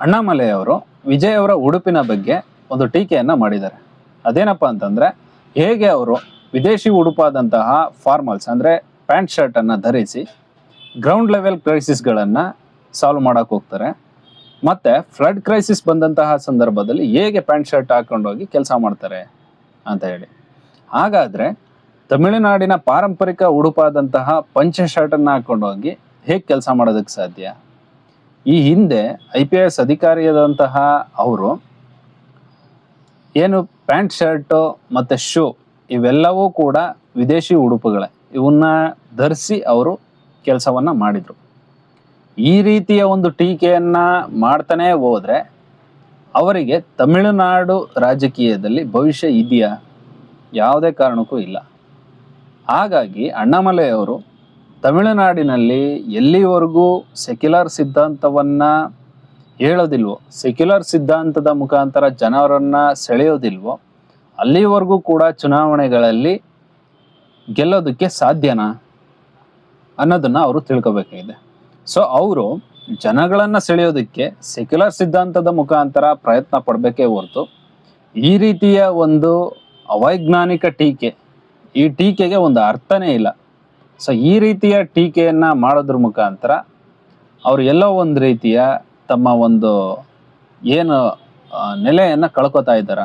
ಅಣ್ಣಾಮಲೈ ಅವರು ವಿಜಯ್ ಅವರ ಉಡುಪಿನ ಬಗ್ಗೆ ಒಂದು ಟೀಕೆಯನ್ನ ಮಾಡಿದ್ದಾರೆ. ಅದೇನಪ್ಪ ಅಂತಂದ್ರೆ, ಹೇಗೆ ಅವರು ವಿದೇಶಿ ಉಡುಪಾದಂತಹ ಫಾರ್ಮಲ್ಸ್ ಅಂದ್ರೆ ಪ್ಯಾಂಟ್ ಶರ್ಟ್ ಅನ್ನ ಧರಿಸಿ ಗ್ರೌಂಡ್ ಲೆವೆಲ್ ಕ್ರೈಸಿಸ್ಗಳನ್ನ ಸಾಲ್ವ್ ಮಾಡಕ್ ಹೋಗ್ತಾರೆ, ಮತ್ತೆ ಫ್ಲಡ್ ಕ್ರೈಸಿಸ್ ಬಂದಂತಹ ಸಂದರ್ಭದಲ್ಲಿ ಹೇಗೆ ಪ್ಯಾಂಟ್ ಶರ್ಟ್ ಹಾಕೊಂಡೋಗಿ ಕೆಲಸ ಮಾಡ್ತಾರೆ ಅಂತ ಹೇಳಿ. ಹಾಗಾದ್ರೆ ತಮಿಳುನಾಡಿನ ಪಾರಂಪರಿಕ ಉಡುಪಾದಂತಹ ಪಂಚೆ ಶರ್ಟ್ ಅನ್ನ ಹಾಕೊಂಡೋಗಿ ಹೇಗೆ ಕೆಲಸ ಮಾಡೋದಕ್ಕೆ ಸಾಧ್ಯ? ಈ ಹಿಂದೆ IPS ಅಧಿಕಾರಿಯಾದಂತಹ ಅವರು ಏನು ಪ್ಯಾಂಟ್ ಶರ್ಟ್ ಮತ್ತೆ ಶೂ ಇವೆಲ್ಲವೂ ಕೂಡ ವಿದೇಶಿ ಉಡುಪುಗಳೇ, ಇವನ್ನ ಧರಿಸಿ ಅವರು ಕೆಲಸವನ್ನ ಮಾಡಿದ್ರು. ಈ ರೀತಿಯ ಒಂದು ಟೀಕೆಯನ್ನ ಮಾಡ್ತಾನೆ ಹೋದ್ರೆ ಅವರಿಗೆ ತಮಿಳುನಾಡು ರಾಜಕೀಯದಲ್ಲಿ ಭವಿಷ್ಯ ಇದೆಯಾ? ಯಾವುದೇ ಕಾರಣಕ್ಕೂ ಇಲ್ಲ. ಹಾಗಾಗಿ ಅಣ್ಣಾಮಲೈ ಅವರು ತಮಿಳುನಾಡಿನಲ್ಲಿ ಎಲ್ಲಿವರೆಗೂ ಸೆಕ್ಯುಲರ್ ಸಿದ್ಧಾಂತವನ್ನ ಹೇಳೋದಿಲ್ವೋ, ಸೆಕ್ಯುಲರ್ ಸಿದ್ಧಾಂತದ ಮುಖಾಂತರ ಜನರನ್ನ ಸೆಳೆಯೋದಿಲ್ವೋ, ಅಲ್ಲಿವರೆಗೂ ಕೂಡ ಚುನಾವಣೆಗಳಲ್ಲಿ ಗೆಲ್ಲೋದಕ್ಕೆ ಸಾಧ್ಯನಾ ಅನ್ನೋದನ್ನ ಅವರು ತಿಳ್ಕೊಬೇಕಾಗಿದೆ. ಸೊ ಅವರು ಜನಗಳನ್ನ ಸೆಳೆಯೋದಕ್ಕೆ ಸೆಕ್ಯುಲರ್ ಸಿದ್ಧಾಂತದ ಮುಖಾಂತರ ಪ್ರಯತ್ನ ಪಡಬೇಕೇ ಹೊರತು ಈ ರೀತಿಯ ಒಂದು ಅವೈಜ್ಞಾನಿಕ ಟೀಕೆ, ಈ ಟೀಕೆಗೆ ಒಂದು ಅರ್ಥನೇ ಇಲ್ಲ. ಸೊ ಈ ರೀತಿಯ ಟೀಕೆಯನ್ನ ಮಾಡೋದ್ರ ಮುಖಾಂತರ ಅವ್ರು ಎಲ್ಲೋ ಒಂದು ರೀತಿಯ ತಮ್ಮ ಒಂದು ಏನು ನೆಲೆಯನ್ನ ಕಳ್ಕೊತಾ ಇದ್ದಾರ.